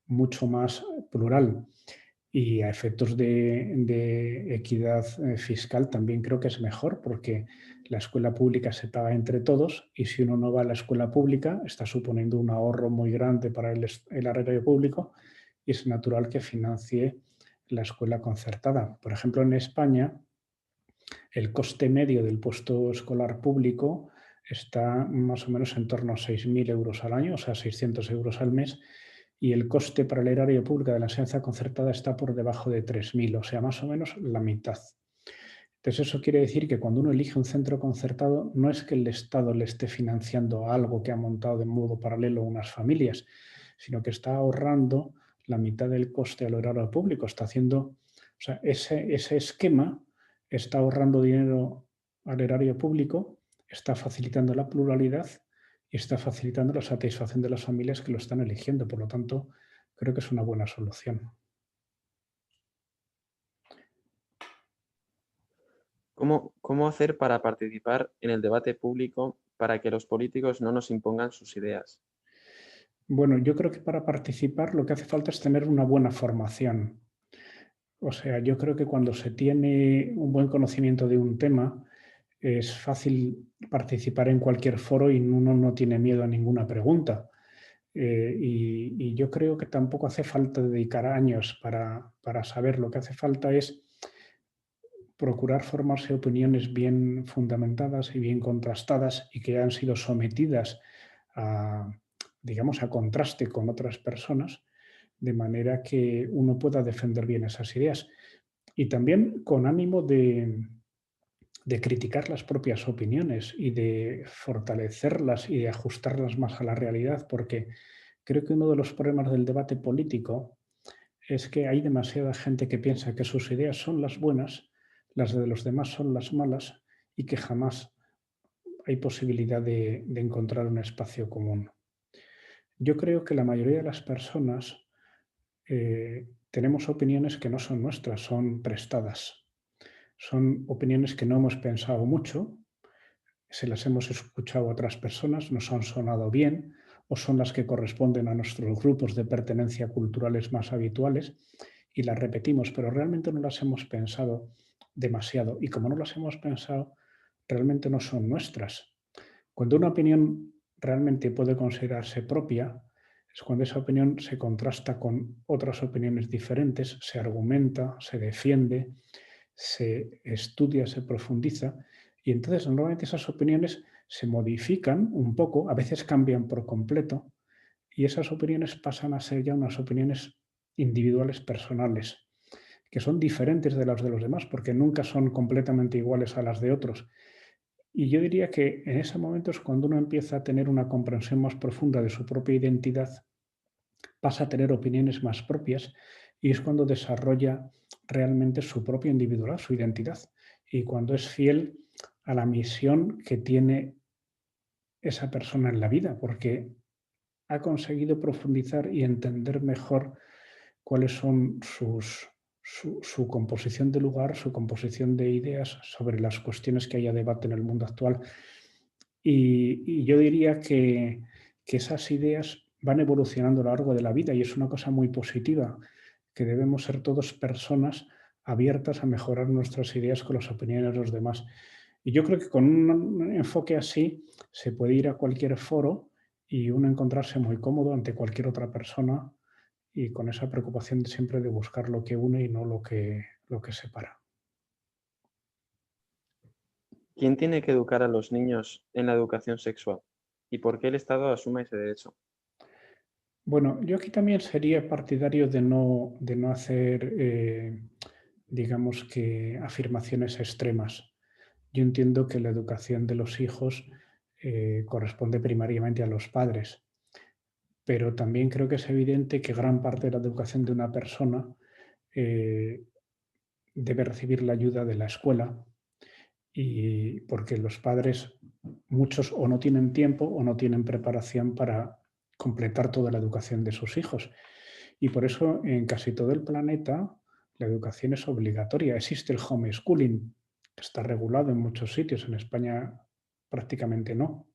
Speaker 1: mucho más plural. Y a efectos de equidad fiscal también creo que es mejor porque la escuela pública se paga entre todos y si uno no va a la escuela pública está suponiendo un ahorro muy grande para el erario público y es natural que financie la escuela concertada. Por ejemplo, en España el coste medio del puesto escolar público está más o menos en torno a 6.000 euros al año, o sea, 600 euros al mes, y el coste para el erario público de la enseñanza concertada está por debajo de 3.000, o sea, más o menos la mitad. Entonces, eso quiere decir que cuando uno elige un centro concertado, no es que el Estado le esté financiando algo que ha montado de modo paralelo unas familias, sino que está ahorrando la mitad del coste al erario público. Está haciendo, o sea, ese esquema está ahorrando dinero al erario público, está facilitando la pluralidad y está facilitando la satisfacción de las familias que lo están eligiendo. Por lo tanto, creo que es una buena solución.
Speaker 2: ¿Cómo hacer para participar en el debate público para que los políticos no nos impongan sus ideas?
Speaker 1: Bueno, yo creo que para participar lo que hace falta es tener una buena formación. O sea, yo creo que cuando se tiene un buen conocimiento de un tema, es fácil participar en cualquier foro y uno no tiene miedo a ninguna pregunta. Y yo creo que tampoco hace falta dedicar años para saber. Lo que hace falta es procurar formarse opiniones bien fundamentadas y bien contrastadas y que han sido sometidas a, digamos, a contraste con otras personas, de manera que uno pueda defender bien esas ideas. Y también con ánimo de criticar las propias opiniones y de fortalecerlas y de ajustarlas más a la realidad, porque creo que uno de los problemas del debate político es que hay demasiada gente que piensa que sus ideas son las buenas, las de los demás son las malas y que jamás hay posibilidad de encontrar un espacio común. Yo creo que la mayoría de las personas tenemos opiniones que no son nuestras, son prestadas. Son opiniones que no hemos pensado mucho, se las hemos escuchado a otras personas, nos han sonado bien o son las que corresponden a nuestros grupos de pertenencia culturales más habituales y las repetimos, pero realmente no las hemos pensado demasiado y como no las hemos pensado, realmente no son nuestras. Cuando una opinión realmente puede considerarse propia, es cuando esa opinión se contrasta con otras opiniones diferentes, se argumenta, se defiende, se estudia, se profundiza y entonces normalmente esas opiniones se modifican un poco, a veces cambian por completo y esas opiniones pasan a ser ya unas opiniones individuales personales, que son diferentes de las de los demás porque nunca son completamente iguales a las de otros. Y yo diría que en ese momento es cuando uno empieza a tener una comprensión más profunda de su propia identidad, pasa a tener opiniones más propias y es cuando desarrolla realmente su propia individualidad, su identidad, y cuando es fiel a la misión que tiene esa persona en la vida, porque ha conseguido profundizar y entender mejor cuáles son su composición de lugar, su composición de ideas sobre las cuestiones que haya debate en el mundo actual. Y yo diría que esas ideas van evolucionando a lo largo de la vida y es una cosa muy positiva, que debemos ser todos personas abiertas a mejorar nuestras ideas con las opiniones de los demás. Y yo creo que con un enfoque así se puede ir a cualquier foro y uno encontrarse muy cómodo ante cualquier otra persona y con esa preocupación siempre de buscar lo que une y no lo que separa.
Speaker 2: ¿Quién tiene que educar a los niños en la educación sexual? ¿Y por qué el Estado asume ese derecho?
Speaker 1: Bueno, yo aquí también sería partidario de no hacer, digamos que, afirmaciones extremas. Yo entiendo que la educación de los hijos corresponde primariamente a los padres, pero también creo que es evidente que gran parte de la educación de una persona eh, debe recibir la ayuda de la escuela y porque los padres, muchos o no tienen tiempo o no tienen preparación para completar toda la educación de sus hijos. Y por eso en casi todo el planeta la educación es obligatoria. Existe el homeschooling, que está regulado en muchos sitios, en España prácticamente no.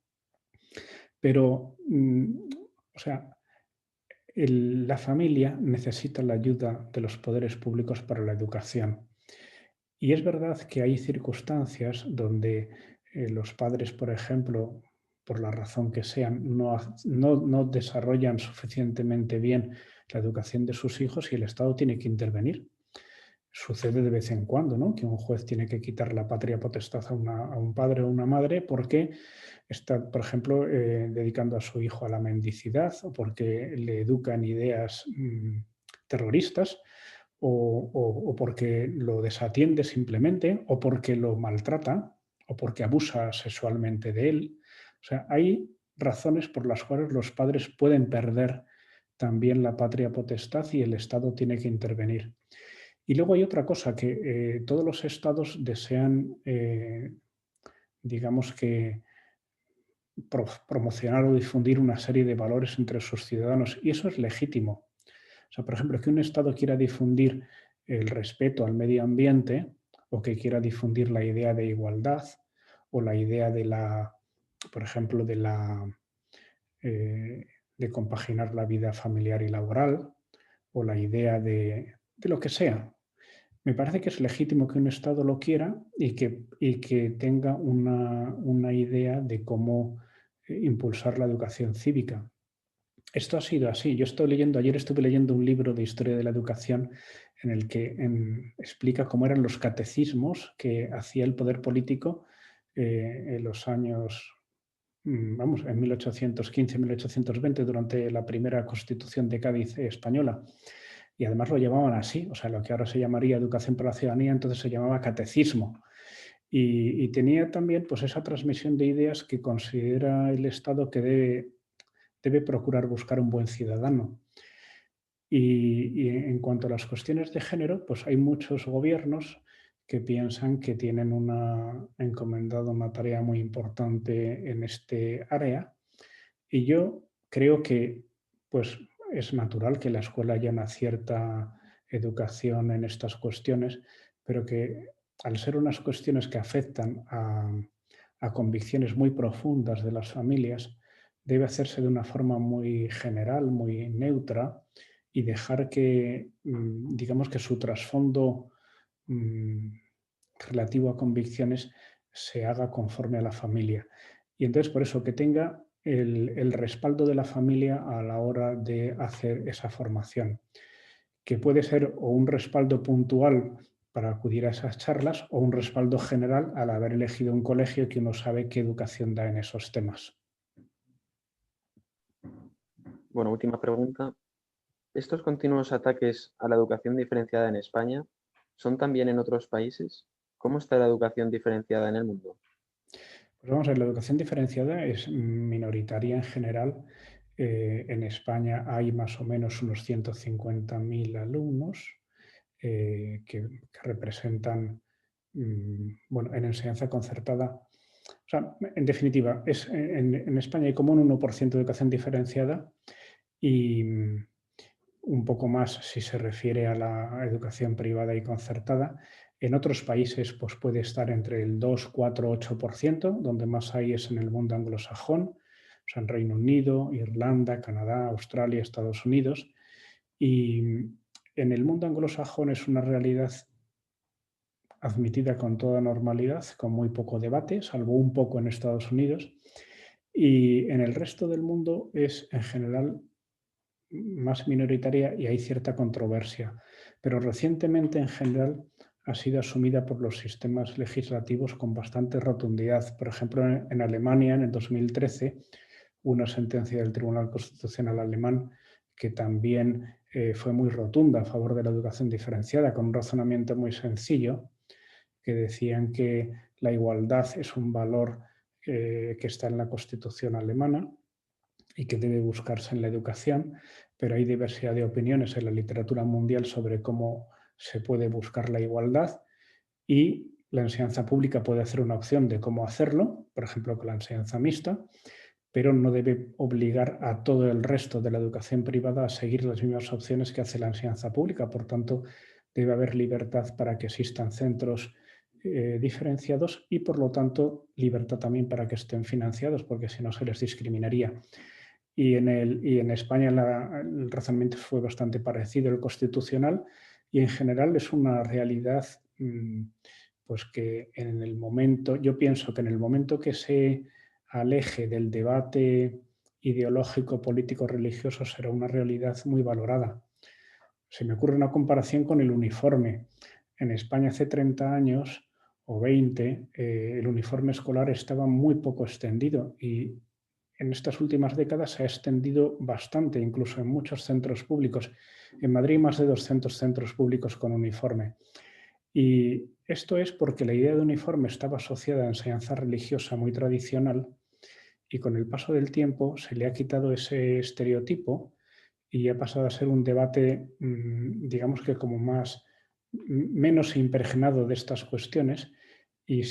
Speaker 1: Pero, o sea, la familia necesita la ayuda de los poderes públicos para la educación. Y es verdad que hay circunstancias donde los padres, por ejemplo, por la razón que sean, no desarrollan suficientemente bien la educación de sus hijos y el Estado tiene que intervenir. Sucede de vez en cuando, ¿no? Que un juez tiene que quitar la patria potestad a un padre o una madre porque está, por ejemplo, dedicando a su hijo a la mendicidad o porque le educan ideas terroristas o porque lo desatiende simplemente o porque lo maltrata o porque abusa sexualmente de él. O sea, hay razones por las cuales los padres pueden perder también la patria potestad y el Estado tiene que intervenir. Y luego hay otra cosa, que todos los estados desean, digamos que, promocionar o difundir una serie de valores entre sus ciudadanos, y eso es legítimo. O sea, por ejemplo, que un estado quiera difundir el respeto al medio ambiente o que quiera difundir la idea de igualdad o la idea de la, por ejemplo, de compaginar la vida familiar y laboral o la idea de lo que sea. Me parece que es legítimo que un Estado lo quiera y que tenga una idea de cómo impulsar la educación cívica. Esto ha sido así. Ayer estuve leyendo un libro de historia de la educación en el que explica cómo eran los catecismos que hacía el poder político en los años, vamos, en 1815-1820, durante la primera Constitución de Cádiz española. Y además lo llamaban así, o sea, lo que ahora se llamaría educación para la ciudadanía, entonces se llamaba catecismo. Y tenía también pues, esa transmisión de ideas que considera el Estado que debe procurar buscar un buen ciudadano. Y en cuanto a las cuestiones de género, pues hay muchos gobiernos que piensan que tienen encomendado una tarea muy importante en este área. Y yo creo que pues, es natural que en la escuela haya una cierta educación en estas cuestiones, pero que al ser unas cuestiones que afectan a convicciones muy profundas de las familias, debe hacerse de una forma muy general, muy neutra y dejar que, digamos que su trasfondo mm, relativo a convicciones se haga conforme a la familia. Y entonces por eso que tenga el respaldo de la familia a la hora de hacer esa formación, que puede ser o un respaldo puntual para acudir a esas charlas o un respaldo general al haber elegido un colegio que uno sabe qué educación da en esos temas.
Speaker 2: Bueno, última pregunta. ¿Estos continuos ataques a la educación diferenciada en España son también en otros países? ¿Cómo está la educación diferenciada en el mundo?
Speaker 1: Pues vamos a ver, la educación diferenciada es minoritaria en general. En España hay más o menos unos 150.000 alumnos que representan, bueno, en enseñanza concertada. O sea, en definitiva, en España hay como un 1% de educación diferenciada y un poco más si se refiere a la educación privada y concertada. En otros países pues puede estar entre el 2, 4, 8%, donde más hay es en el mundo anglosajón, o sea, en Reino Unido, Irlanda, Canadá, Australia, Estados Unidos. Y en el mundo anglosajón es una realidad admitida con toda normalidad, con muy poco debate, salvo un poco en Estados Unidos. Y en el resto del mundo es en general más minoritaria y hay cierta controversia, pero recientemente en general ha sido asumida por los sistemas legislativos con bastante rotundidad. Por ejemplo, en Alemania, en el 2013, una sentencia del Tribunal Constitucional alemán que también fue muy rotunda a favor de la educación diferenciada, con un razonamiento muy sencillo, que decían que la igualdad es un valor que está en la Constitución alemana y que debe buscarse en la educación, pero hay diversidad de opiniones en la literatura mundial sobre cómo se puede buscar la igualdad y la enseñanza pública puede hacer una opción de cómo hacerlo, por ejemplo, con la enseñanza mixta, pero no debe obligar a todo el resto de la educación privada a seguir las mismas opciones que hace la enseñanza pública. Por tanto, debe haber libertad para que existan centros diferenciados y, por lo tanto, libertad también para que estén financiados, porque si no se les discriminaría. Y en España el razonamiento fue bastante parecido al constitucional y en general es una realidad pues que en el momento, yo pienso que en el momento que se aleje del debate ideológico, político, religioso, será una realidad muy valorada. Se me ocurre una comparación con el uniforme. En España hace 30 años o 20, el uniforme escolar estaba muy poco extendido y en estas últimas décadas se ha extendido bastante, incluso en muchos centros públicos. En Madrid más de 200 centros públicos con uniforme. Y esto es porque la idea de uniforme estaba asociada a enseñanza religiosa muy tradicional y con el paso del tiempo se le ha quitado ese estereotipo y ha pasado a ser un debate, digamos que como menos impregnado de estas cuestiones y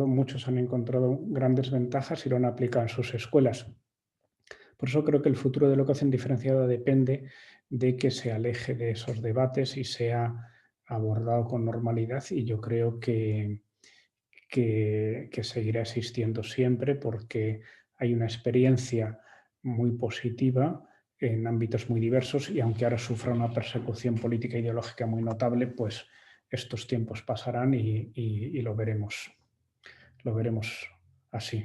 Speaker 1: muchos han encontrado grandes ventajas y lo han aplicado en sus escuelas. Por eso creo que el futuro de la educación diferenciada depende de que se aleje de esos debates y sea abordado con normalidad y yo creo que seguirá existiendo siempre porque hay una experiencia muy positiva en ámbitos muy diversos y aunque ahora sufra una persecución política e ideológica muy notable, pues estos tiempos pasarán y lo veremos así.